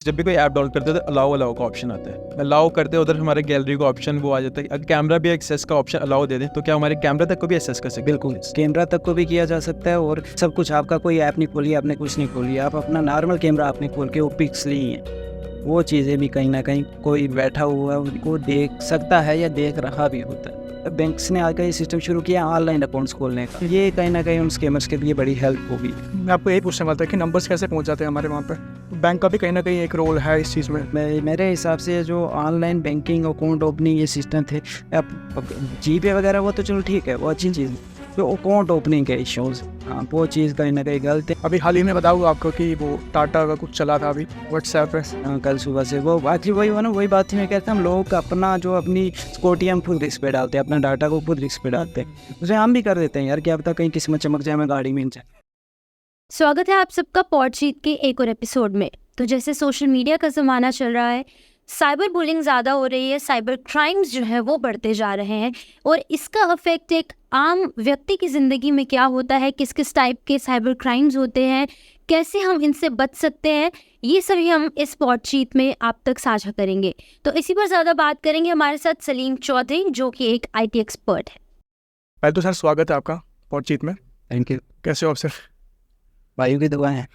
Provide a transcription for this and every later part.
जब भी कोई ऐप डाउनलोड करते हैं तो अलाउ का ऑप्शन आता है। अलाउ करते हैं उधर हमारे गैलरी का ऑप्शन वो आ जाता है। अगर कैमरा भी एक्सेस का ऑप्शन अलाउ दे दें तो क्या हमारे कैमरा तक को भी एक्सेस कर सकते हैं? बिल्कुल, कैमरा तक को भी किया जा सकता है और सब कुछ। आपका कोई ऐप नहीं खोली, आपने कुछ नहीं खोली, आप अपना नॉर्मल कैमरा आपने खोल के वो पिक्स ली हैं, वो चीज़ें भी कहीं ना कहीं कोई बैठा हुआ है उनको देख सकता है या देख रहा भी होता है। बैंक्स ने आजकल ये सिस्टम शुरू किया ऑनलाइन अकाउंट्स खोलने का, ये कहीं ना कहीं उन स्कैमर्स के लिए बड़ी हेल्प होगी। मैं आपको यही पूछने वाला था कि नंबर्स कैसे पहुंच जाते हैं हमारे वहाँ पे। बैंक का भी कहीं ना कहीं एक रोल है इस चीज़ में। मेरे हिसाब से जो ऑनलाइन बैंकिंग अकाउंट ओपनिंग ये सिस्टम थे, अब जीपे वगैरह वो तो चलो ठीक है, वो अच्छी चीज़। जो अकाउंट ओपनिंग के इश्यूज़, हाँ वो चीज़ कहीं ना कहीं गलत है। अभी हाल ही में बताऊँ आपको कि वो टाटा का कुछ चला था अभी व्हाट्सएप पे। कल सुबह से वो बाकी वही हुआ ना, वही बात थी। मैं कहता हम लोग अपना जो अपनी सिक्योरिटी हम खुद रिस्क पे डालते हैं, अपना डाटा को खुद रिस्क पे डालते हैं। उसे हम भी कर देते हैं यार, क्या पता कहीं किस्मत चमक जाए, हमें गाड़ी मिल जाए। स्वागत है आप सबका पॉडशीट के एक और एपिसोड में। तो जैसे सोशल मीडिया का ज़माना चल रहा है, साइबर बुलिंग ज़्यादा हो रही है, साइबर क्राइम्स जो है वो बढ़ते जा रहे हैं और इसका अफेक्ट एक आम व्यक्ति की ज़िंदगी में क्या होता है, किस किस टाइप के साइबर क्राइम्स होते हैं, कैसे हम इनसे बच सकते हैं, ये सभी हम इस पॉडशीट में आप तक साझा करेंगे। तो इसी पर ज़्यादा बात करेंगे हमारे साथ सलीम चौधरी, जो कि एक IT एक्सपर्ट है। पहले तो सर स्वागत है आपका पॉडशीट में। Thank you. कैसे हो आप सर? वायु की दुआ है।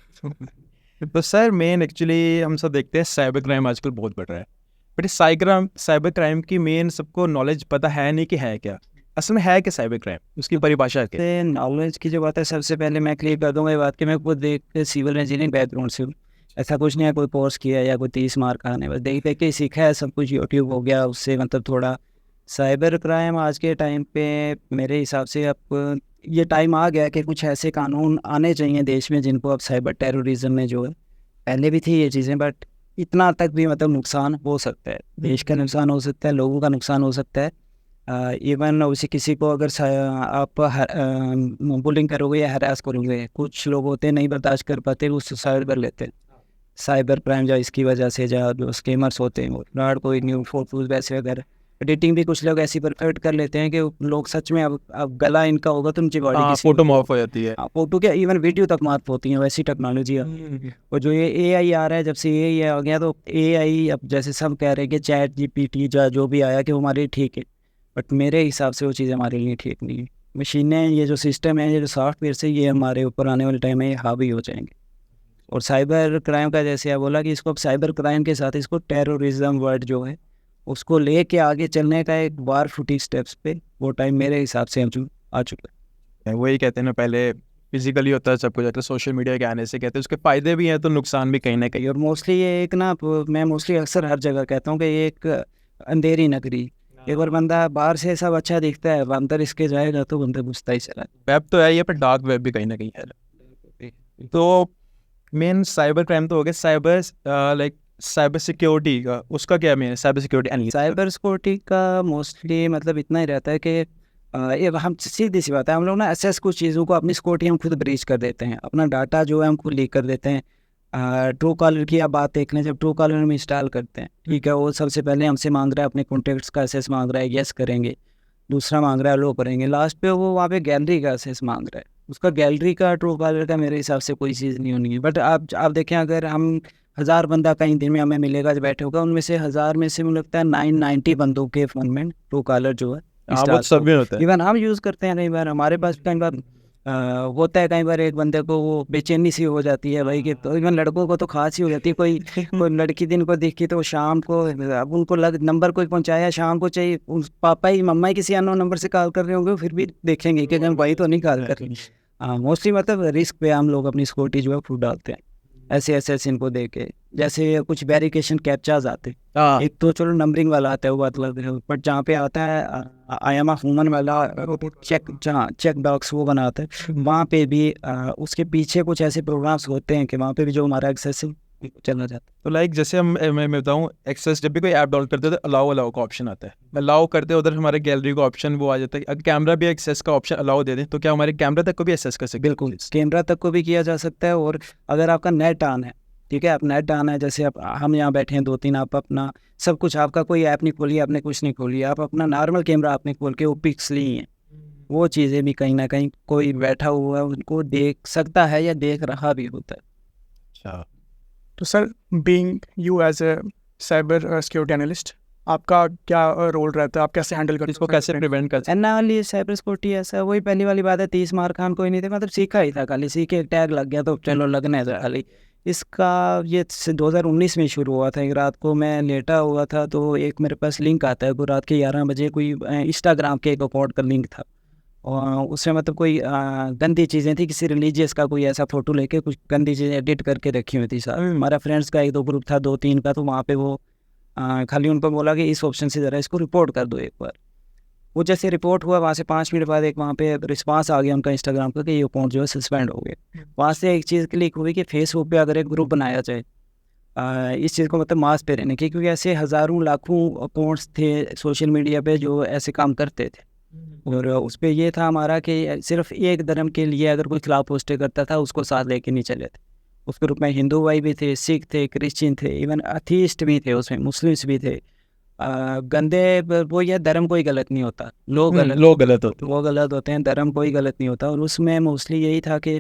तो सर मेन एक्चुअली हम सब देखते हैं साइबर क्राइम आजकल बहुत बढ़ रहा है, बट साइबर क्राइम की मेन सबको नॉलेज पता है नहीं कि है क्या, असल में है क्या साइबर क्राइम, उसकी परिभाषा क्या है? नॉलेज की जो बात है, सबसे पहले मैं क्लियर कर दूंगा ये बात कि मैं खुद देख सिविल इंजीनियरिंग बैकग्राउंड से हूँ। ऐसा कुछ नहीं है कोई कोर्स किया या कोई 30 मार्क आने, बस देख देख के सीखा है सब कुछ। यूट्यूब हो गया, उससे मतलब थोड़ा। साइबर क्राइम आज के टाइम पे मेरे हिसाब से अब ये टाइम आ गया कि कुछ ऐसे कानून आने चाहिए देश में जिनको अब साइबर टेररिज्म में जो है, पहले भी थी ये चीज़ें बट इतना तक भी मतलब नुकसान हो सकता है, देश का नुकसान हो सकता है, लोगों का नुकसान हो सकता है। इवन उसी किसी को अगर आप बुलिंग करोगे या हरास करोगे, कुछ लोग होते हैं नहीं बर्दाश्त कर पाते, उससे साइड कर लेते हैं। साइबर क्राइम जो इसकी वजह से जो स्कैमर्स होते हैं वो फ्रॉड, कोई न्यू फोटोज वैसे वगैरह एडिटिंग भी कुछ लोग ऐसी परफेक्ट कर लेते हैं कि लोग सच में अब गला इनका होगा तो उनकी बॉडी की फोटो मॉर्फ हो जाती है, फोटो क्या इवन वीडियो तक मार्फ होती है, वैसी टेक्नोलॉजी है। और जो ये AI आ रहा है, जब से AI आ गया तो AI अब जैसे सब कह रहे हैं कि चैट GPT जो भी आया कि वो हमारे लिए ठीक है, बट मेरे हिसाब से वो चीज़ हमारे लिए ठीक नहीं है। मशीनें, ये जो सिस्टम है, ये जो सॉफ्टवेयर से, ये हमारे ऊपर आने वाले टाइम में ये हावी हो जाएंगे। और साइबर क्राइम का जैसे आप बोला कि इसको अब साइबर क्राइम के साथ इसको टेररिज्म वर्ड जो है उसको लेके आगे चलने का एक बार फुटी स्टेप्स पे वो टाइम मेरे हिसाब से आ चुका है। वही कहते हैं ना, पहले फिजिकली होता है सब कुछ, आता है सोशल मीडिया के आने से कहते हैं उसके फायदे भी हैं तो नुकसान भी कहीं ना कहीं। और मोस्टली ये एक ना, मैं मोस्टली अक्सर हर जगह कहता हूँ कि ये एक अंधेरी नगरी। एक बार बंदा बाहर से सब अच्छा दिखता है, अंदर इसके जाएगा तो बंदा घुसता ही चला। वेब तो है ये, पर डार्क वेब भी कहीं ना कहीं है। तो मेन साइबर क्राइम तो हो गया, साइबर सिक्योरिटी का उसका क्या main cyber security? Cyber security का मोस्टली मतलब इतना ही रहता है कि ये हम सीधी सी बात है, हम लोग ना ऐसे कुछ चीज़ों को अपनी सिक्योरिटी हम खुद ब्रीच कर देते हैं, अपना डाटा जो है हम खुद लीक कर देते हैं। ट्रू कॉलर की आप बात देख लें, जब ट्रू कॉलर हम इंस्टॉल करते हैं, ठीक है, वो सबसे पहले हमसे मांग रहा है अपने कॉन्टेक्ट्स का एसेस मांग रहा है, येस करेंगे। दूसरा मांग रहा है लो करेंगे, लास्ट पे वो वहाँ पे गैलरी का एसेस मांग रहा है। उसका गैलरी का, ट्रू कॉलर का मेरे हिसाब से कोई चीज़ नहीं होनी है। बट आप देखें, अगर हम 1000 बंदा कहीं दिन में हमें मिलेगा जो बैठे होगा, उनमें से 1000 में से मुझे लगता है 990 बंदों के फ़ोन में ट्रू कॉलर जो है सब में होता है। इवन हम यूज़ करते हैं, कई बार हमारे पास कई बार होता है, कई बार एक बंदे को वो बेचैनी सी हो जाती है भाई कि, तो इवन लड़कों को तो खास ही हो जाती है। कोई लड़की दिन को देखी तो शाम को अब उनको नंबर कोई पहुंचाया, शाम को चाहिए, पापा ही मम्मा ही किसी अननोन नंबर से कॉल कर रहे होंगे, फिर भी देखेंगे कि भाई तो नहीं कॉल कर रही। हाँ, मोस्टली मतलब रिस्क पे हम लोग अपनी सिक्योरिटी जो है फूट डालते हैं ऐसे इनको दे के। जैसे कुछ वेरिफिकेशन कैप्चाज आते हैं, एक तो चलो नंबरिंग वाला आता है, वो बात अलग है, बट जहाँ पे आता है आई एम अ ह्यूमन वाला चेक बॉक्स वो बनाता है, वहाँ पे भी उसके पीछे कुछ ऐसे प्रोग्राम्स होते हैं कि वहाँ पे भी जो हमारा एक्सेस चला जाता है। तो जैसे मैं बताऊँ, एक्सेस जब भी कोई ऐप डाउनलोड करते हैं तो अलाउ का ऑप्शन आता है। अलाउ करते हैं उधर हमारे गैलरी का ऑप्शन वो आ जाता है। अगर कैमरा भी एक्सेस का ऑप्शन अलाउ दे दें तो क्या हमारे कैमरा तक को भी एक्सेस कर सकते हैं? बिल्कुल, कैमरा तक को भी किया जा सकता है। और अगर आपका नेट ऑन है, ठीक है, आप नेट ऑन है, जैसे आप हम यहाँ बैठे हैं 2-3, आप अपना सब कुछ, आपका कोई ऐप नहीं खोली, आपने कुछ नहीं खोली, आप अपना नॉर्मल कैमरा आपने खोल के वो पिक्स ली हैं, वो चीज़ें भी कहीं ना कहीं कोई बैठा हुआ है उनको देख सकता है या देख रहा भी होता है। अच्छा, तो sir, being you as a cyber security analyst, आपका क्या रोल रहता है? आप कैसे हैंडल करते इसको कैसे प्रिवेंट कर सकते एनाली साइबर सिक्योरिटी ऐसा वही पहली वाली बात है, 30 मार खान कोई नहीं थे, मतलब सीखा ही था खाली, सीखे एक टैग लग गया तो चलो लगने था खाली। इसका ये 2019 में शुरू हुआ था। एक रात को मैं लेटा हुआ था तो एक मेरे पास लिंक आता है, को रात के 11 बजे कोई इंस्टाग्राम के एक अकाउंट का लिंक था, और उसमें मतलब कोई गंदी चीज़ें थी, किसी रिलीजियस का कोई ऐसा फ़ोटो लेके कुछ गंदी चीज़ें एडिट करके रखी हुई थी। सर हमारा फ्रेंड्स का 1-2 ग्रुप था, 2-3 का, तो वहाँ पे वो खाली उनको बोला कि इस ऑप्शन से ज़रा इसको रिपोर्ट कर दो एक बार। वो जैसे रिपोर्ट हुआ, वहाँ से 5 मिनट बाद एक वहाँ पे रिस्पांस आ गया उनका इंस्टाग्राम का कि ये अकाउंट जो है सस्पेंड हो गया। वहाँ से एक चीज़ क्लिक हुई कि फेसबुक पे अगर एक ग्रुप बनाया जाए इस चीज़ को मतलब मास पे रहने की, क्योंकि ऐसे हज़ारों लाखों अकाउंट्स थे सोशल मीडिया पे जो ऐसे काम करते थे, और उस पर ये था हमारा कि सिर्फ एक धर्म के लिए अगर कोई खिलाफ पोस्टें करता था उसको साथ लेके नहीं चले थे। उस ग्रुप में हिंदू भाई भी थे, सिख थे, क्रिश्चियन थे, इवन अथीस्ट भी थे, उसमें मुस्लिम्स भी थे। गंदे वो ये धर्म कोई गलत नहीं होता, लोग गलत होते वो गलत होते हैं, धर्म कोई गलत नहीं होता। और उसमें मोस्टली यही था कि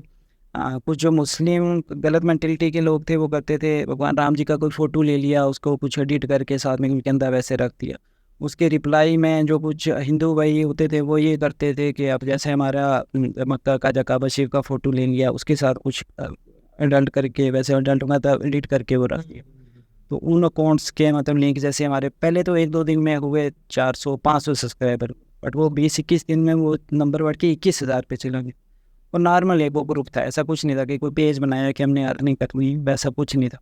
कुछ जो मुस्लिम गलत मेंटलिटी के लोग थे वो करते थे, भगवान राम जी का कोई फ़ोटो ले लिया, उसको कुछ एडिट करके साथ में उनके अंदर वैसे रख दिया। उसके रिप्लाई में जो कुछ हिंदू भाई होते थे वो ये करते थे कि अब जैसे हमारा मक्का का जका बशीर का फ़ोटो ले लिया, उसके साथ कुछ एडल्ट करके वैसे एडल्ट मतलब एडिट करके वो रख दिया। तो उन अकाउंट्स के मतलब लिंक जैसे हमारे पहले तो 1-2 दिन में हुए 400-500 सब्सक्राइबर, बट वो 20-21 दिन में वो नंबर बढ़ के 21,000 पे चला गया। और नॉर्मल एक वो ग्रुप था, ऐसा कुछ नहीं था कि कोई पेज बनाया कि हमने अर्निंग करनी, वैसा कुछ नहीं था।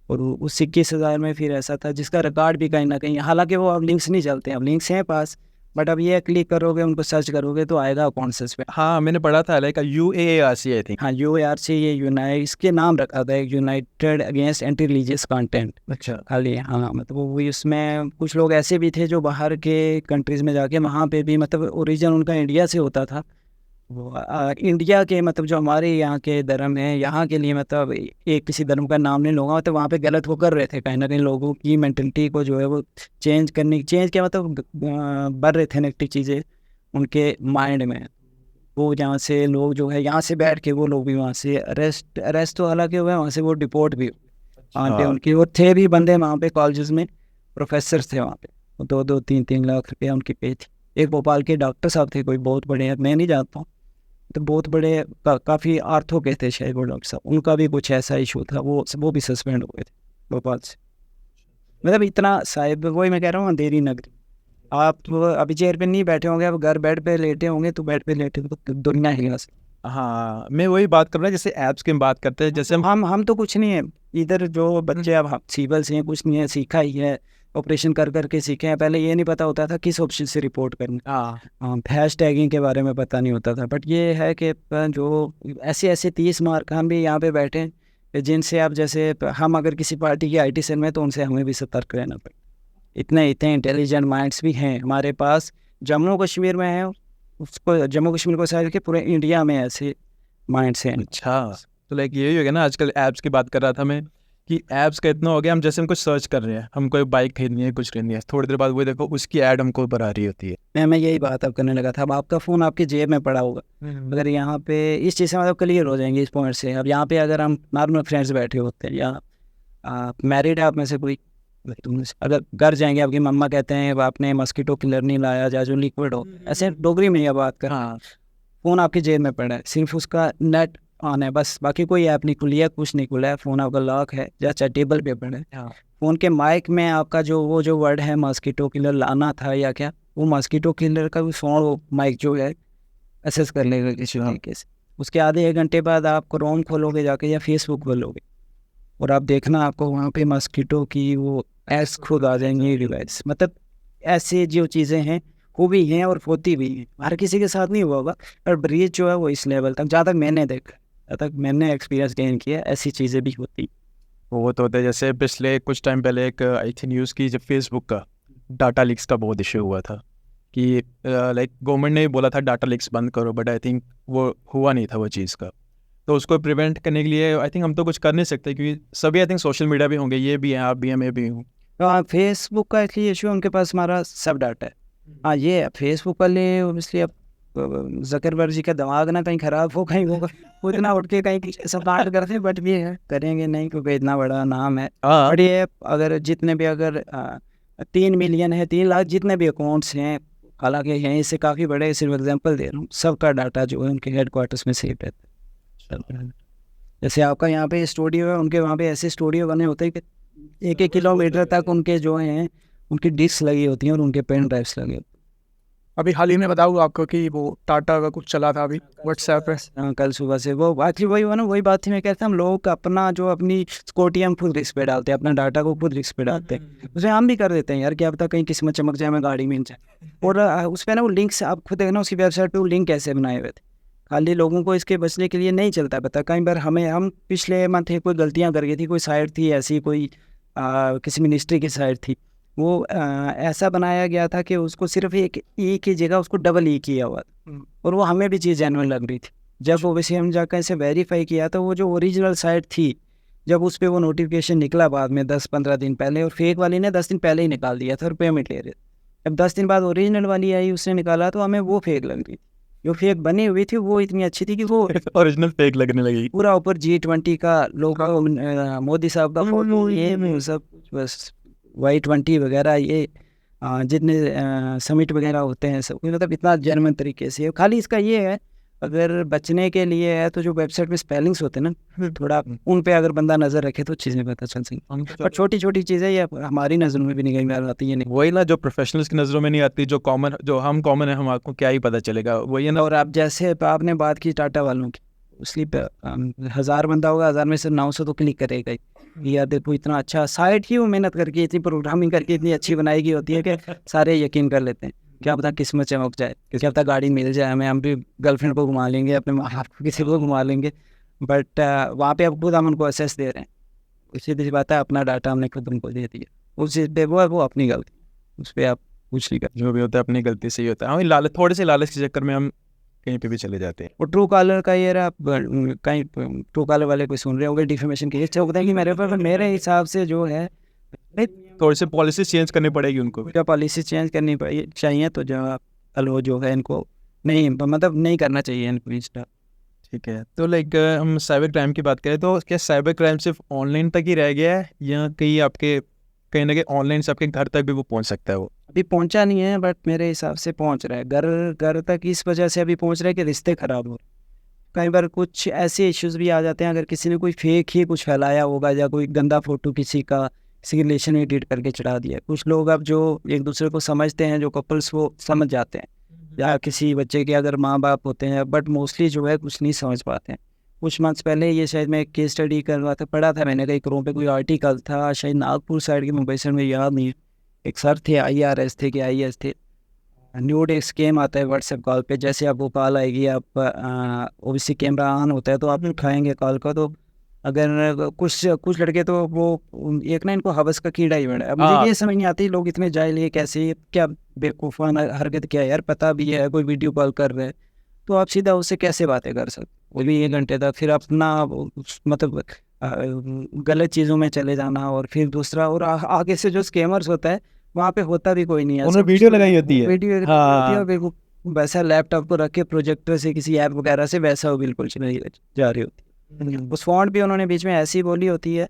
और उस 21,000 में फिर ऐसा था जिसका रिकॉर्ड भी कहीं ना कहीं, हालांकि वो अब लिंक्स नहीं चलते हैं, अब लिंक्स हैं पास, बट अब ये क्लिक करोगे उनको सर्च करोगे तो आएगा अकाउंट्स पे। हाँ, मैंने पढ़ा था लाइक UARC आई थिंक। हाँ, UARC, ये यूनाइट इसके नाम रखा था, United against anti religious content अच्छा। खाली। हाँ, मतलब वो उसमें कुछ लोग ऐसे भी थे जो बाहर के कंट्रीज़ में जाके वहाँ पे भी मतलब ओरिजिन उनका इंडिया से होता था, वो इंडिया के मतलब जो हमारे यहाँ के धर्म है यहाँ के लिए मतलब एक किसी धर्म का नाम नहीं लूँगा, मतलब वहाँ पे गलत वो कर रहे थे कहीं ना कहीं, लोगों की मेंटलिटी को जो है वो चेंज क्या मतलब बढ़ रहे थे नेगेटिव चीज़ें उनके माइंड में। वो यहाँ से लोग जो है यहाँ से बैठ के वो लोग भी वहाँ से अरेस्ट तो हालांकि हुए, वहाँ से वो डिपोर्ट भी आते उनके, वो थे भी बंदे वहाँ पे कॉलेजेस में प्रोफेसर थे वहाँ पे, 2-3 लाख रुपया उनकी पे थी। एक भोपाल के डॉक्टर साहब थे कोई बहुत बड़े, मैं नहीं जानता हूँ, तो बहुत बड़े काफ़ी आर्थो के थे शायद वो डॉक्टर साहब, उनका भी कुछ ऐसा इशू था, वो भी सस्पेंड हो गए थे भोपाल से। मतलब इतना साहिब, वही मैं कह रहा हूँ अंधेरी नगरी। आप अभी चेयर पे नहीं बैठे होंगे, आप घर बेड पे लेटे होंगे, तो बेड पे लेटे तो दुनिया हिला से। हाँ, मैं वही बात कर रहा हूँ, जैसे ऐप्स की बात करते हैं, जैसे हम तो कुछ नहीं है इधर, जो बच्चे अब सिविल से हैं, कुछ नहीं है, सीखा ही है, ऑपरेशन कर करके सीखे हैं। पहले ये नहीं पता होता था किस ऑप्शन से रिपोर्ट करनी, हैश टैगिंग के बारे में पता नहीं होता था। बट ये है कि जो ऐसे 30 मार्क हम भी यहाँ पे बैठे हैं जिनसे आप जैसे हम अगर किसी पार्टी की IT सेल में, तो उनसे हमें भी सतर्क रहना पड़े। इतने इंटेलिजेंट माइंड्स भी हैं हमारे पास, जम्मू कश्मीर में है, उसको जम्मू कश्मीर को साइड के पूरे इंडिया में ऐसे माइंड्स हैं। अच्छा, तो लाइक यही हो गया ना, आजकल ऐप्स की बात कर रहा था मैं कि ऐप्स का इतना हो गया, हम जैसे हम कुछ सर्च कर रहे हैं, हम कोई बाइक खरीदनी है, कुछ खरीदनी है, थोड़ी देर बाद वो देखो उसकी ऐड हमको ऊपर आ रही होती है। मैं यही बात अब करने लगा था। अब आपका फ़ोन आपकी जेब में पड़ा होगा, अगर यहाँ पे इस चीज़ से मतलब क्लियर हो जाएंगे इस पॉइंट से। अब यहाँ पे अगर हम नॉर्मल फ्रेंड्स बैठे होते हैं या मैरिड है आप में से कोई, अगर घर जाएंगे आपकी मम्मा कहते हैं आपने मस्कीटो किलर नहीं लाया, या जो लिक्विड हो, ऐसे डोगरी में यह बात कर। हाँ, फ़ोन आपकी जेब में पड़ा है, सिर्फ उसका नेट ऑन है बस, बाकी कोई ऐप नहीं खुली है, कुछ नहीं खुला है, फ़ोन आपका लॉक है या चाहे टेबल पे पड़ा है। फ़ोन के माइक में आपका जो वर्ड है मस्कीटो किलर लाना था या क्या, वो मस्कीटो किलर का भी साउंड माइक जो है असेस कर लेगा किसी तरीके से। उसके आधे 1 घंटे बाद आप क्रोम खोलोगे जाके या फेसबुक खोलोगे, और आप देखना आपको वहाँ पे मस्कीटो की वो एड्स खुद आ जाएंगी डिवाइस। मतलब ऐसे जो चीज़ें हैं वो भी हैं और होती भी हैं, हर किसी के साथ नहीं हुआ होगा, पर ब्रीच जो है वो इस लेवल तक, जहाँ तक मैंने देखा, जहाँ तक मैंने एक्सपीरियंस गेन किया, ऐसी चीज़ें भी होती। वो तो होता है। जैसे पिछले कुछ टाइम पहले एक आई थी न्यूज़ की, जब फेसबुक का डाटा लीक्स का बहुत इशू हुआ था कि लाइक गवर्नमेंट ने बोला था डाटा लीक्स बंद करो, बट आई थिंक वो हुआ नहीं था वो चीज़ का। तो उसको प्रिवेंट करने के लिए आई थिंक हम तो कुछ कर नहीं सकते, क्योंकि सभी आई थिंक सोशल मीडिया भी होंगे, ये भी हैं, आप भी हैं, मैं भी हूँ। हाँ, फेसबुक का इसलिए इशू, उनके पास हमारा सब डाटा है। हाँ, ये फेसबुक वाले ऑब्वियसली अब जकरबर्ग जी का दिमाग ना कहीं ख़राब हो, कहीं वो खुद ना उठ के कहीं सब काट करते हैं, बट भी है करेंगे नहीं क्योंकि इतना बड़ा नाम है। हाँ बट ये अगर जितने भी अगर 3 मिलियन है, 3 लाख जितने भी अकाउंट्स हैं, हालांकि यहीं से काफ़ी बड़े, सिर्फ एग्जांपल दे रहा हूँ, सबका डाटा जो है उनके हेडक्वार्टर्स में सेव रहता है। जैसे आपका यहाँ पे स्टूडियो है, उनके वहाँ पे ऐसे स्टूडियो बने होते हैं कि 1-1 किलोमीटर तक उनके जो हैं उनकी डिस्क लगी होती हैं और उनके पेन ड्राइव्स लगे होते अभी हाल ही में बताऊँ आपको कि वो टाटा का कुछ चला था अभी व्हाट्सएप पे। हैं। कल सुबह से वो एक्चुअली वही हुआ ना, वही बात थी, मैं कहता हम लोग अपना जो अपनी सिक्योरिटी हम खुद रिस्क पे डालते हैं, अपना डाटा को खुद रिस्क पे डालते हैं। उसे हम भी कर देते हैं यार, क्या पता कहीं किस्मत चमक जाए, हमें गाड़ी मिल जाए। और उस पर ना वो लिंक्स आप खुद देखना, उसकी वेबसाइट पे वो लिंक कैसे बनाए हुए थे, खाली लोगों को इसके बचने के लिए नहीं चलता पता। कई बार हम पिछले मंथ कोई गलतियाँ कर गई थी, कोई साइट थी ऐसी, कोई किसी मिनिस्ट्री की साइट थी, वो ऐसा बनाया गया था कि उसको सिर्फ एक ई की जगह उसको डबल ई किया हुआ था, और वो हमें भी चीज़ जेन्युइन लग रही थी। जब वो वैसे हम जाकर इसे वेरीफाई किया तो वो जो ओरिजिनल साइट थी, जब उस पर वो नोटिफिकेशन निकला बाद में 10-15 दिन पहले, और फेक वाली ने 10 दिन पहले ही निकाल दिया था और पेमेंट ले रहे थे। जब 10 दिन बाद ओरिजिनल वाली आई, उसने निकाला तो हमें वो फेक लग रही थी। जो फेक बनी हुई थी वो इतनी अच्छी थी कि वो ओरिजिनल फेक लगने लगी। पूरा ऊपर G20 का लोगो, मोदी साहब का फोटो, ये सब बस Y20 वगैरह, ये जितने समिट वगैरह होते हैं सब, मतलब इतना जेन्युइन तरीके से। खाली इसका ये है, अगर बचने के लिए है तो जो वेबसाइट में स्पेलिंग्स होते हैं ना, थोड़ा उन पे अगर बंदा नज़र रखे तो चीज़ें पता चल सकें। पर छोटी छोटी चीज़ें ये हमारी नज़रों में भी नहीं आती है। वही ना, जो प्रोफेशनल्स की नज़रों में नहीं आती, जो हम कॉमन है, हम आपको क्या ही पता चलेगा, वही है ना। और आप जैसे आपने बात की टाटा वालों की, उसकी 1000 बंदा होगा, 1000 में से 900 तो क्लिक करेगा ही। यार देखो इतना अच्छा साइट ही वो मेहनत करके, इतनी प्रोग्रामिंग करके इतनी अच्छी बनाई गई होती है कि सारे यकीन कर लेते हैं। क्या पता किस्मत चमक जाए, क्या पता गाड़ी मिल जाए हमें, हम भी गर्लफ्रेंड को घुमा लेंगे, अपने माँ बाप को, किसी को घुमा लेंगे। बट वहाँ पे अब खुद हम उनको असेस दे रहे हैं, सीधी बात है, अपना डाटा हमने खुद उनको दे दिया। उस चीज़ पे वो अपनी गलती, उस पर आप कुछ नहीं कर। जो भी होता है अपनी गलती से ही होता है। हाँ, लालच, थोड़े से लालच के चक्कर में हम कहीं पे भी चले जाते हैं। और ट्रू कॉलर का ये रहा, कहीं ट्रू कॉलर वाले कोई सुन रहे होंगे, डिफेमेशन के लिए होता है कि मेरे हिसाब से जो है थोड़ी सी पॉलिसी चेंज करनी पड़ेगी उनको भी। क्या पॉलिसी चेंज करनी चाहिए, तो जो है इनको नहीं, मतलब नहीं करना चाहिए इनको इंस्टा। ठीक है, तो लाइक हम साइबर क्राइम की बात करें तो क्या साइबर क्राइम सिर्फ ऑनलाइन तक ही रह गया है, या कहीं ना कहीं ऑनलाइन से आपके घर तक भी वो पहुंच सकता है? वो अभी पहुंचा नहीं है, बट मेरे हिसाब से पहुंच रहा है, घर तक इस वजह से अभी पहुंच रहा है कि रिश्ते ख़राब हो रहे हैं। कई बार कुछ ऐसे इश्यूज भी आ जाते हैं, अगर किसी ने कोई फेक ही कुछ फैलाया होगा, या कोई गंदा फोटो किसी रिलेशन एडिट करके चढ़ा दिया। कुछ लोग अब जो एक दूसरे को समझते हैं, जो कपल्स, वो समझ जाते हैं, या किसी बच्चे के अगर माँ बाप होते हैं, बट मोस्टली जो है कुछ नहीं समझ पाते हैं। कुछ मंथ्स पहले ये शायद मैं एक केस स्टडी कर रहा था, पढ़ा था मैंने कहीं करों पे, कोई आर्टिकल था शायद नागपुर साइड के, मुंबई साइड में याद नहीं है। एक सर थे, IRS थे कि IS थे, न्यूड एक स्कैम आता है व्हाट्सएप कॉल पे। जैसे आपको कॉल आएगी, आप ओबीसी कैमरा ऑन होता है तो आप उठाएंगे कॉल को, तो अगर कुछ लड़के तो वो एक ना इनको हवस का कीड़ा ही बना। अब मुझे ये समझ नहीं आती लोग इतने जाहिल है, कैसे, क्या बेवकूफ़ाना हरकत क्या है यार। पता भी है कोई वीडियो कॉल कर रहे हैं तो आप सीधा उससे कैसे बातें कर सकते, वो भी 1 घंटे तक, फिर अपना मतलब गलत चीज़ों में चले जाना। और फिर दूसरा, और आगे से जो स्कैमर्स होता है वहाँ पे होता भी कोई नहीं है, उन्होंने वीडियो लगाई होती है, वीडियो होती है, वैसा लैपटॉप को रख के प्रोजेक्टर से किसी ऐप वगैरह से वैसा वो बिल्कुल नहीं जा रही होती। उस फॉन्ट भी उन्होंने बीच में ऐसी बोली होती है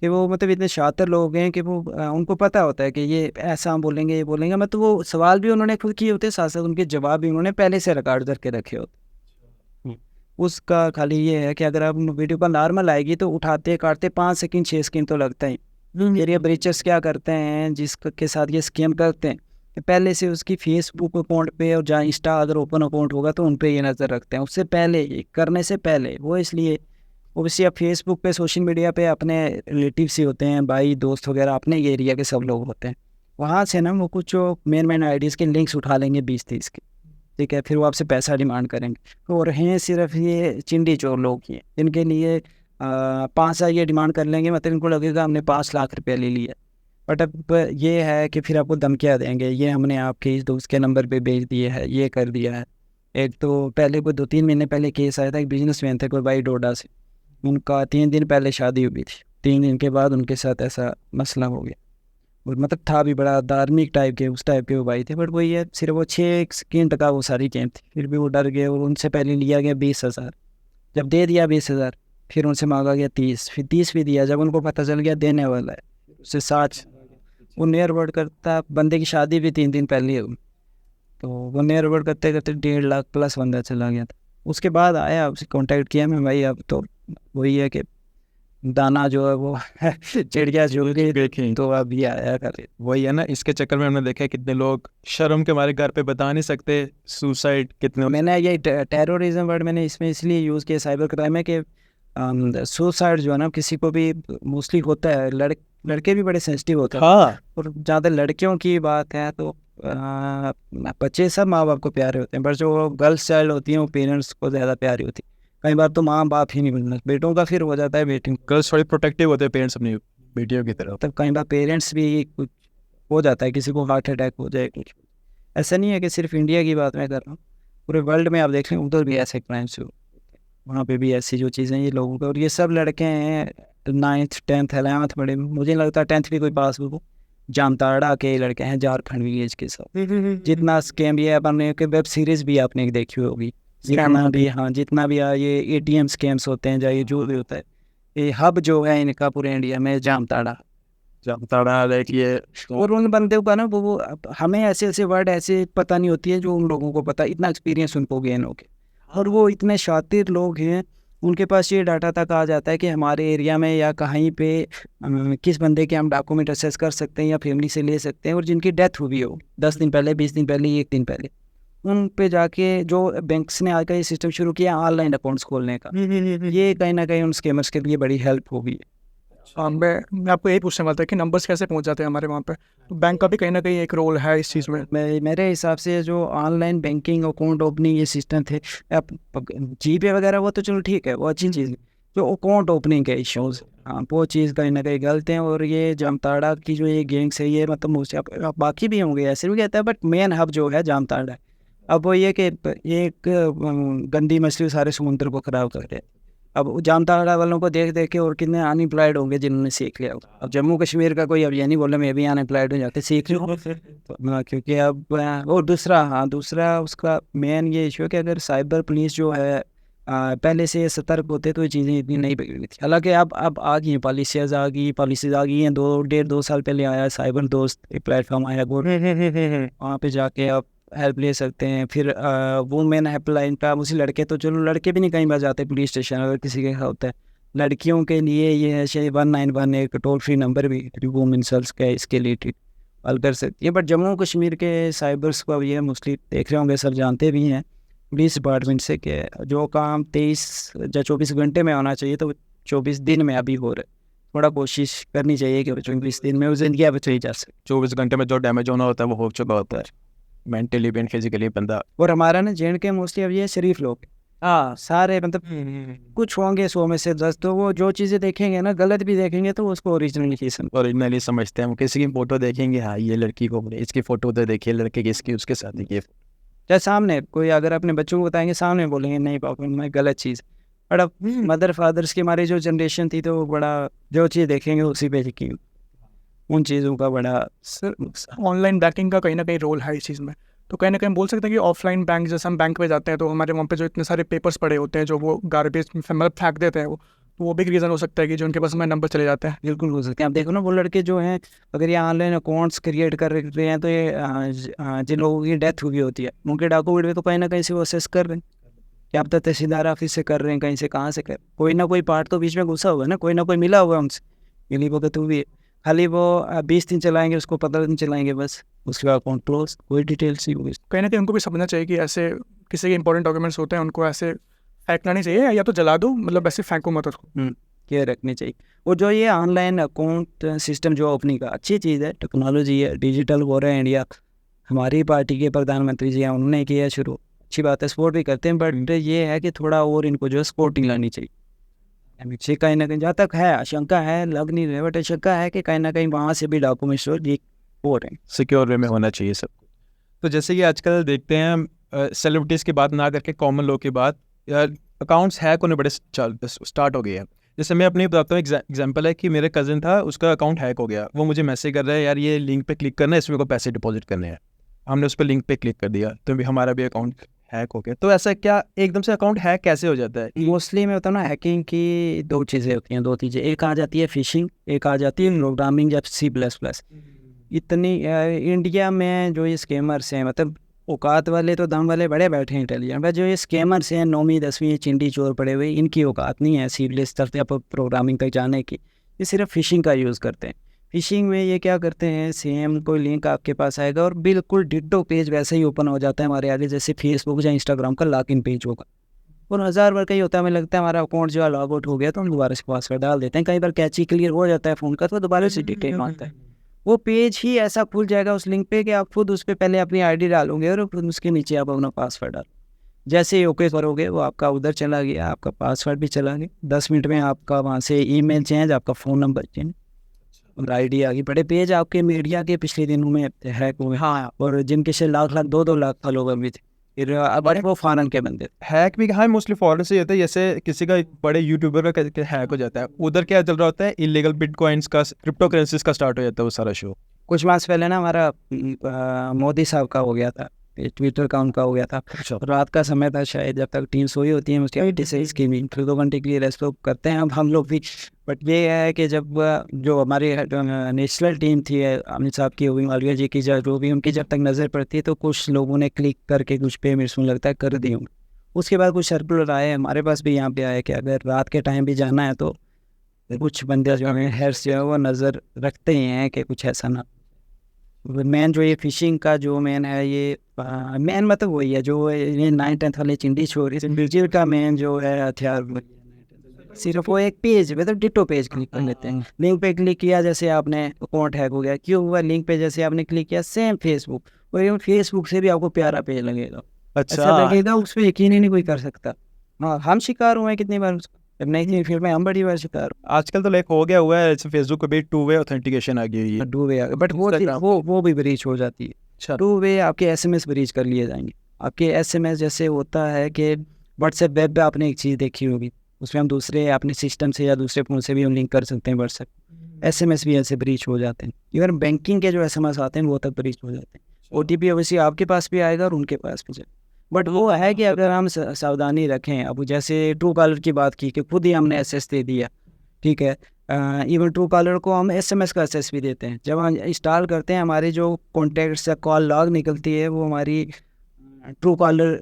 कि वो मतलब इतने शातिर लोग हैं कि वो उनको पता होता है कि ये ऐसा हम बोलेंगे, ये बोलेंगे, मतलब वो सवाल भी उन्होंने खुद किए होते हैं, साथ साथ उनके जवाब भी उन्होंने पहले से रिकॉर्ड करके रखे होते। उसका खाली ये है कि अगर आप वीडियो का नॉर्मल आएगी तो उठाते काटते 5 सेकंड 6 सेकंड तो लगता ही। फिर ये ब्रीचर्स क्या करते हैं जिसके साथ ये स्कैम करते हैं कि पहले से उसकी फेसबुक अकाउंट पे और जहाँ इंस्टा अगर ओपन अकाउंट होगा तो उन पर ये नज़र रखते हैं, उससे पहले ये करने से पहले। वो इसलिए ओबियसली अब फेसबुक पे, सोशल मीडिया पे अपने रिलेटिव्स ही होते हैं, भाई दोस्त वगैरह, अपने एरिया के सब लोग होते हैं। वहाँ से ना वो कुछ जो मेन आईडीज़ के लिंक्स उठा लेंगे 20-30 के, ठीक है, फिर वो आपसे पैसा डिमांड करेंगे। और हैं सिर्फ ये चिंडी चोर लोग ही हैं, इनके लिए 5,000 ये डिमांड कर लेंगे, मतलब इनको लगेगा हमने 5 लाख रुपया ले लिया। बट अब ये है कि फिर आपको धमकियाँ देंगे, ये हमने आपके इस दोस्त के नंबर पे भेज दिया है, ये कर दिया है। एक तो पहले कोई 2-3 महीने पहले केस आया था, एक बिजनेसमैन थे कोई भाई डोडा से, उनका 3 दिन पहले शादी हुई थी, 3 दिन के बाद उनके साथ ऐसा मसला हो गया। और मतलब था भी बड़ा धार्मिक टाइप के, उस टाइप के वो भाई थे। बट वही है, सिर्फ वो 6 सेकेंड का वो सारी गेम थी, फिर भी वो डर गए और उनसे पहले लिया गया 20,000। जब दे दिया 20,000, फिर उनसे मांगा गया 30, फिर 30 भी दिया। जब उनको पता चल गया देने वाला है, उससे 60। वो नियर वर्ड करता, बंदे की शादी भी 3 दिन पहले हुई, तो वो नियर वर्ड करते करते 1.5 लाख प्लस बंदा चला गया था। उसके बाद आया, उससे कांटेक्ट किया मैं, भाई अब तो वही है कि दाना जो है वो चिड़िया जुड़ गई, देखें तो अब ये आया कर। वही है ना, इसके चक्कर में हमने देखा है कितने लोग शर्म के मारे घर पे बता नहीं सकते, सुसाइड कितने। मैंने ये टेररिज्म वर्ड मैंने इसमें इसलिए यूज़ किया साइबर क्राइम में कि सुसाइड जो है ना किसी को भी मोस्टली होता है, लड़के भी बड़े सेंसिटिव होते हैं। हाँ, और ज़्यादा लड़कियों की बात है तो बच्चे सब माँ बाप को प्यारे होते हैं, पर जो गर्ल्स चाइल्ड होती हैं वो पेरेंट्स को ज़्यादा प्यारी होती है। कई बार तो माँ बाप ही नहीं बनना, बेटों का फिर हो जाता है बेटियों। गर्ल्स थोड़ी प्रोटेक्टिव होते हैं पेरेंट्स अपनी बेटियों की तरफ। तब कई बार पेरेंट्स भी कुछ हो जाता है, किसी को हार्ट अटैक हो जाए कुछ। ऐसा नहीं है कि सिर्फ इंडिया की बात मैं कर रहा हूँ, पूरे वर्ल्ड में आप देख लें उधर भी ऐसे क्राइम्स हो, वहाँ पे भी ऐसी जो चीज़ें ये लोगों को। और ये सब लड़के हैं 9th 10th 11th बड़े, मुझे नहीं लगता 10th भी कोई पास हो। जामताड़ा के लड़के हैं, झारखंड विलेज के सब। जितना स्कैम ये अपन ने वेब सीरीज भी आपने देखी होगी, जितना भी, हाँ जितना भी ये ATM स्कैम्स होते हैं, ये जो भी होता है, ये हब जो है इनका पूरे इंडिया में जामताड़ा। देखिए, और उन बंदे का ना वो हमें ऐसे ऐसे वर्ड ऐसे पता नहीं होती है जो उन लोगों को पता, इतना एक्सपीरियंस उनको गेन हो गया। और वो इतने शातिर लोग हैं, उनके पास ये डाटा तक आ जाता है कि हमारे एरिया में या कहीं पे किस बंदे के हम डॉक्यूमेंट असेस कर सकते हैं या फैमिली से ले सकते हैं, और जिनकी डेथ हुई हो 10 दिन पहले, 20 दिन पहले, 1 दिन पहले, उन पे जाके जो बैंक्स ने आज का ये सिस्टम शुरू किया ऑनलाइन अकाउंट्स खोलने का, ये कहीं ना कहीं उन स्कैमर्स के लिए बड़ी हेल्प होगी। मैं आपको यही पूछने वाला था कि नंबर्स कैसे पहुंच जाते हैं हमारे वहाँ पे, तो बैंक का भी कहीं ना कहीं एक रोल है इस चीज़ में। मेरे हिसाब से जो ऑनलाइन बैंकिंग अकाउंट ओपनिंग ये सिस्टम थे, अब GPay वगैरह वो तो चलो ठीक है, वो अच्छी चीज़ है। जो अकाउंट ओपनिंग के इश्यूज़, हाँ वो चीज़ कहीं ना कहीं गलत है। और ये जामताड़ा की जो ये गैंग्स है, ये मतलब मोस्टली अब बाकी भी होंगे ऐसे भी कहता है, बट मेन हब जो है जामताड़ा है। अब वो ये कि ये एक गंदी मछली सारे समुद्र को ख़राब कर रहे हैं। अब जामताड़ा वालों को देख देख के और कितने अनएम्प्लॉयड होंगे जिन्होंने सीख लिया होगा। अब जम्मू कश्मीर का कोई अब ये नहीं बोला मैं भी अनएम्प्लॉयड हो जाते सीख लो, क्योंकि अब और दूसरा उसका मेन ये इशू है कि अगर साइबर पुलिस जो है पहले से सतर्क होते तो ये चीज़ें इतनी नहीं बिगड़ी थी। हालांकि अब आ गई हैं पॉलिसीज़ आ गई हैं। 1.5-2 साल पहले आया साइबर दोस्त, एक प्लेटफॉर्म आया, वहाँ पे जाके आप हेल्प ले सकते हैं। फिर वुमेन हेल्पलाइन का, उसी लड़के तो चलो लड़के भी नहीं कहीं बार जाते पुलिस स्टेशन अगर किसी के होता है, लड़कियों के लिए ये है 191 एक टोल फ्री नंबर भी वुमेन सेल्स का, इसके लिए कॉल कर सकती है। बट जम्मू कश्मीर के साइबर्स को अब ये मोस्टली देख रहे होंगे, सब जानते भी हैं पुलिस डिपार्टमेंट से कि जो काम 23 या 24 घंटे में होना चाहिए तो 24 दिन में अभी हो रहा है। थोड़ा कोशिश करनी चाहिए कि 24 दिन में वो जिंदगी बचाई जा सके। 24 घंटे में जो डैमेज होना होता है वो हो चुका होता है, मेंटली भी फिजिकली बंदा। और हमारा ना JNK मोस्टली अब ये शरीफ लोग, हाँ सारे मतलब कुछ होंगे 100 में से 10, तो वो जो चीज़ें देखेंगे ना गलत भी देखेंगे तो उसको ओरिजिनली समझते हैं। हम किसी की फोटो देखेंगे, हाँ ये लड़की को इसकी फोटो तो देखिए, लड़के की इसकी, उसके साथ देखिए। या सामने कोई अगर अपने बच्चों को बताएंगे सामने बोलेंगे नहीं पापा मैं गलत चीज़। बट अब मदर फादर्स की हमारी जो जनरेशन थी तो बड़ा जो चीज़ देखेंगे उसी पे यकीन, उन चीज़ों का बड़ा सर ऑनलाइन बैंकिंग का कहीं ना कहीं रोल है इस चीज़ में। तो कहीं ना कहीं बोल सकते हैं कि ऑफलाइन बैंक, जैसे हम बैंक पे जाते हैं तो हमारे वहाँ पे जो इतने सारे पेपर्स पड़े होते हैं जो वो गार्बेज मतलब फेंक देते हैं, वो भी एक रीज़न हो सकता है कि जो उनके पास हमारे नंबर चले जाते हैं। बिल्कुल हो सकते हैं। आप देखो ना वो लड़के जो हैं अगर ये ऑनलाइन अकाउंट्स क्रिएट कर रहे हैं तो ये जिन लोगों की डेथ हुई होती है उनके डॉक्यूमेंट में तो कहीं ना कहीं से वो असेस कर रहे हैं कि आप तो तहसीलदार ऑफिस से कर रहे हैं, कहीं से कहाँ से कर, कोई ना कोई पार्ट तो बीच में घुसा हुआ है ना, कोई ना कोई मिला हुआ है उनसे, मिली वो तो भी है। खाली वो 20 दिन चलाएंगे उसको 15 दिन चलाएंगे बस, उसके बाद अकाउंट क्लोज, कोई डिटेल्स नहीं होगी। कहीं ना कहीं उनको भी समझना चाहिए कि ऐसे किसी के इंपॉर्टेंट डॉक्यूमेंट्स होते हैं उनको ऐसे फेंकना नहीं चाहिए, या तो जला दो, मतलब ऐसे फेंको मत उसको। केयर रखनी चाहिए। और जो ये ऑनलाइन अकाउंट सिस्टम जो ओपनिंग का अच्छी चीज़ है, टेक्नोलॉजी है, डिजिटल हो रहा है इंडिया, हमारी पार्टी के प्रधानमंत्री जी हैं उन्होंने किया शुरू, अच्छी बात है, सपोर्ट भी करते हैं। बट ये है कि थोड़ा और इनको जो है सपोर्टिंग लानी चाहिए। कहीं ना कहीं जहाँ तक है आशंका है, लग नहीं रहे बट आशंका है कि कहीं ना कहीं वहाँ से भी डॉक्यूमेंट्स लीक हो रहे हैं, सिक्योर वे में होना चाहिए सब। तो जैसे कि आजकल देखते हैं सेलिब्रिटीज़ की बात ना करके कॉमन लोग की बात, अकाउंट्स हैक होने बड़े स्टार्ट हो गए हैं। जैसे मैं अपनी बताता हूँ, एग्जाम्पल है कि मेरे कज़न था, उसका अकाउंट हैक हो गया, वो मुझे मैसेज कर रहा है यार ये लिंक पे क्लिक करना है, इसमें को पैसे डिपॉजिट करने हैं। हमने उस पर लिंक पे क्लिक कर दिया तो भी हमारा भी अकाउंट हैक हो गया। तो ऐसा क्या एकदम से अकाउंट हैक कैसे हो जाता है? मोस्टली मैं बताऊँ ना, हैकिंग की दो चीज़ें होती हैं, दो चीज़ें, एक आ जाती है फिशिंग, एक आ जाती है प्रोग्रामिंग या C++। इतनी इंडिया में जो ये स्कैमर्स हैं, मतलब औकात वाले तो दम वाले बड़े बैठे हैं इंटेलिजेंट, पर जो ये स्कैमर्स हैं 9वीं 10वीं चिंडी चोर पड़े हुए, इनकी औकात नहीं है सीरियस तक या प्रोग्रामिंग तक जाने की। ये सिर्फ फिशिंग का यूज़ करते हैं। फिशिंग में ये क्या करते हैं, सेम कोई लिंक आपके पास आएगा और बिल्कुल डिट्टो पेज वैसे ही ओपन हो जाता है हमारे आगे, जैसे फेसबुक या इंस्टाग्राम का लॉगिन पेज होगा, और 1000 बार का ही होता है। हमें लगता है हमारा अकाउंट जो है लॉग आउट हो गया तो हम दोबारा से पासवर्ड डाल देते हैं। कई बार कैची क्लियर हो जाता है फ़ोन का तो दोबारा से डिटेल मांगता है। वो पेज ही ऐसा खुल जाएगा उस लिंक पे कि आप खुद उस पर पहले अपनी आईडी डालोगे और फिर उसके नीचे आप अपना पासवर्ड डालो। जैसे ही ओके करोगे वो आपका उधर चला गया, आपका पासवर्ड भी चला गया, 10 मिनट में आपका वहाँ से ईमेल चेंज, आपका फ़ोन नंबर चेंज और आईडी आ गई। बड़े पेज आपके मीडिया के पिछले दिनों में हैक हुए, हाँ, और जिनके से लाख 2-2 लाख फॉलोवर भी थे, फिर बड़े वो फॉरेन के बंदे। हैक भी हाँ मोस्टली फॉरेन से होता है। जैसे किसी का बड़े यूट्यूबर का हैक हो जाता है, उधर क्या चल रहा होता है, इलीगल बिटकॉइंस का, क्रिप्टो करेंसीज का स्टार्ट हो जाता है वो सारा शो। कुछ मास पहले ना हमारा मोदी साहब का हो गया था, ट्विटर का उनका हो गया था। रात का समय था शायद, जब तक टीम सोई होती है उसकी डिसाइज की भी फिर 2 घंटे के लिए रेस्ट करते हैं अब हम लोग भी। बट ये है कि जब जो हमारी नेशनल टीम थी अमित साहब की, मालवीय जी की, जो भी उनकी जब तक नज़र पड़ती है तो कुछ लोगों ने क्लिक करके कुछ पेमेंट्स मुझे लगता है कर दी होंगे। उसके बाद कुछ सर्कुलर आए, हमारे पास भी यहाँ पे आए कि अगर रात के टाइम भी जाना है तो कुछ बंदे जो हैं हेड्स जो है वो नज़र रखते ही हैं कि कुछ ऐसा ना। मेन जो ये फिशिंग का जो मेन है, ये मेन मतलब वही है जो ये 9th-10th वाले चिंडी छोरी बिल्कुल का मेन जो है हथियार, सिर्फ वो एक पेज मतलब डिटो पेज क्लिक कर लेते हैं। लिंक पे क्लिक किया, जैसे आपने अकाउंट हैक हो गया, क्यों हुआ, लिंक पे जैसे आपने क्लिक किया सेम फेसबुक, और फेसबुक से भी आपको प्यारा पेज लगेगा, अच्छा लगेगा, उस पर यकीन ही नहीं कोई कर सकता। हाँ, हम शिकार हुए हैं कितनी बार उसका, नहीं फिर मैं हम बड़ी बार शिकार। आजकल तो लाइक हो गया हुआ है फेसबुक पे भी 2 वे ऑथेंटिकेशन आ गई है। 2 वे आ गया, बट वो भी ब्रीच हो जाती है। अच्छा, 2 वे आपके SMS ब्रीच कर लिए जाएंगे। आपके SMS जैसे होता है कि व्हाट्सएप वेब पे आपने एक चीज़ देखी होगी, उसमें हम दूसरे अपने सिस्टम से या दूसरे फ़ोन से भी हम लिंक कर सकते हैं व्हाट्सएप। SMS भी ऐसे ब्रीच हो जाते हैं। इवन बैंकिंग के जो SMS आते हैं वो तक ब्रीच हो जाते हैं। OTP अवश्य आपके पास भी आएगा और उनके पास भी जाएगा। बट वो है कि अगर हम सावधानी रखें, अब जैसे ट्रू कॉलर की बात की कि खुद ही हमने एक्सेस दे दिया, ठीक है, इवन ट्रू कॉलर को हम SMS का एक्सेस भी देते हैं। जब हम इंस्टॉल करते हैं हमारी जो कॉन्टैक्ट्स या कॉल लॉग निकलती है वो हमारी ट्रू कॉलर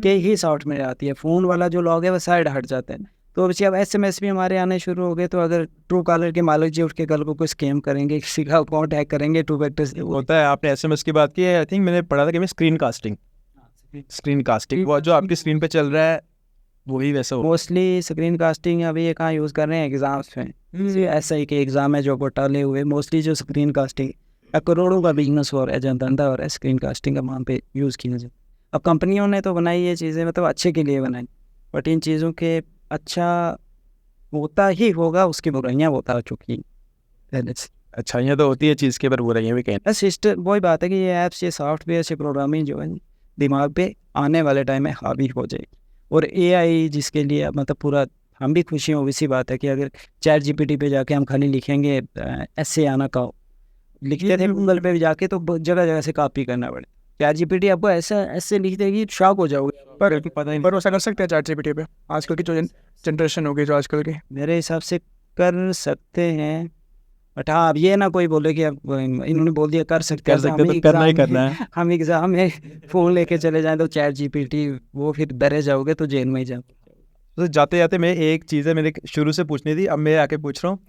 के ही सॉर्ट में आती है, फ़ोन वाला जो लॉग है वो साइड हट जाता है। तो अब अब SMS भी हमारे आने शुरू हो गए, तो अगर ट्रू कॉलर के मालिक जी उठ के कल को कोई स्कैम करेंगे, किसी का अकाउंट हैक करेंगे, 2 फैक्टर्स होता है। आपने SMS की बात की है, आई थिंक मैंने पढ़ा था कि स्क्रीन कास्टिंग वो जो आपकी स्क्रीन पे चल रहा है वही वैसा हो। मोस्टली स्क्रीन कास्टिंग अभी ये कहाँ यूज़ कर रहे हैं, एग्ज़ाम्स में। ऐसा ही कि एग्ज़ाम में जो घोटाले हुए, मोस्टली जो स्क्रीन कास्टिंग करोड़ों का बिजनेस हो रहा है, जो धंधा हो रहा है स्क्रीन कास्टिंग का, वहाँ पे यूज़ किया जाए। अब कंपनियों ने तो बनाई ये चीज़ें, मतलब अच्छे के लिए बनाई, बट इन चीज़ों के अच्छा होता ही होगा, उसकी बुराइयाँ होता हो चुकी हैं। अच्छाइयाँ तो होती है चीज़ के, पर बुराइयाँ भी कहते हैं। सिस्टम वही बात है कि ये ऐप्स, ये सॉफ्टवेयर, ये प्रोग्रामिंग जो है दिमाग पे आने वाले टाइम में हावी हो जाएगी। और AI जिसके लिए मतलब पूरा हम भी खुशी हो, इसी बात है कि अगर ChatGPT पे जाके हम खाली लिखेंगे ऐसे आना का लिखते थे, गूगल पे भी जाके तो जगह जगह से कॉपी करना पड़े। ChatGPT आपको ऐसे लिख देगी, शॉक हो जाओगे। पर पता नहीं भरोसा कर सकते हैं ChatGPT पे आजकल की जो जनरेशन होगी, जो आजकल की? मेरे हिसाब से कर सकते हैं, बट हाँ अब ये ना कोई बोले कि अब इन्होंने बोल दिया कर सकते हैं तो करना ही करना है। हम एग्ज़ाम में फ़ोन लेके चले जाएं तो ChatGPT, वो फिर डरे जाओगे तो जेल में ही जाओगे। तो जाते जाते मैं एक चीज़ है मेरे शुरू से पूछनी थी, अब मैं आके पूछ रहा हूँ।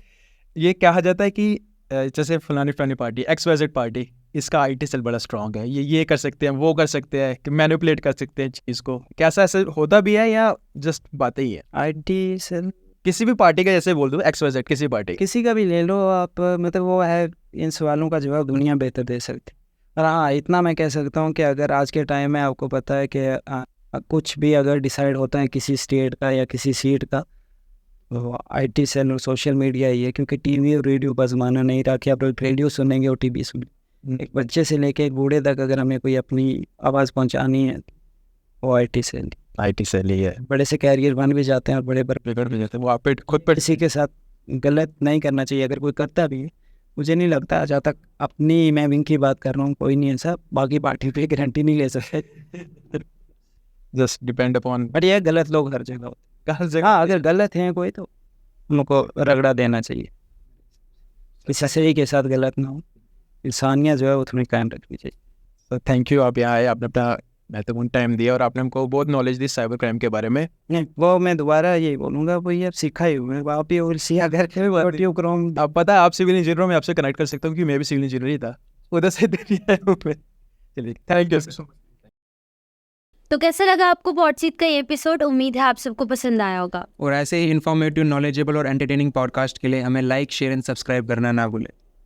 ये कहा जाता है कि जैसे फलानी पार्टी XYZ पार्टी, इसका IT सेल बड़ा स्ट्रॉन्ग है, ये कर सकते हैं, वो कर सकते हैं, मैनिपुलेट कर सकते हैं चीज़ को, कैसा ऐसा होता भी है या जस्ट बातें ही है? IT सेल किसी भी पार्टी का, जैसे बोल दो XYZ, किसी पार्टी, किसी का भी ले लो आप, मतलब वो है, इन सवालों का जवाब दुनिया बेहतर दे सकती है। और हाँ इतना मैं कह सकता हूँ कि अगर आज के टाइम में आपको पता है कि कुछ भी अगर डिसाइड होता है किसी स्टेट का या किसी सीट का, तो IT सेल और सोशल मीडिया ही है। क्योंकि TV और रेडियो का ज़माना नहीं रहा कि आप रेडियो सुनेंगे और TV सुनेंगे। एक बच्चे से लेके एक बूढ़े तक अगर हमें कोई अपनी आवाज़ पहुँचानी है वो IT से IT से ली है, बड़े से कैरियर बन भी जाते हैं और बड़े बिगड़ भी जाते हैं, वो आप पे खुद पर किसी के साथ गलत नहीं करना चाहिए। अगर कोई करता भी है, मुझे नहीं लगता, जहाँ तक अपनी मैं विंग की बात कर रहा हूँ, कोई नहीं ऐसा, बाकी पार्टी पे गारंटी नहीं ले सकते। जस्ट डिपेंड अपॉन बट ये गलत लोग हर जगह होते हर हैं। जगह। हाँ, अगर गलत हैं कोई तो उनको रगड़ा देना चाहिए, किसी सही के साथ गलत ना हो, इंसानियत जो है वो थोड़ी कायम रखनी चाहिए। तो थैंक यू, आप यहाँ आए, आपने अपना महत्वपूर्ण टाइम दिया और आपने हमको बहुत नॉलेज दी साइबर क्राइम के बारे में। नहीं, वो मैं दोबारा यही बोलूँगा, वो ये सीखा ही हूँ मैं, आप ये और सिया करके यूट्यूब क्रोम। आप पता है, आप सिविल इंजीनियर हो, मैं आपसे कनेक्ट कर सकता हूँ क्योंकि मैं भी सिविल इंजीनियर ही था, उधर से आया हूँ मैं। चलिए, थैंक यू सर। तो कैसा लगा आपको पॉडसीट का ये एपिसोड? उम्मीद है आप सबको पसंद आया होगा। और ऐसे ही इन्फॉर्मेटिव, नॉलेजेबल और एंटरटेनिंग पॉडकास्ट के लिए हमें लाइक, शेयर एंड सब्सक्राइब करना ना भूलें।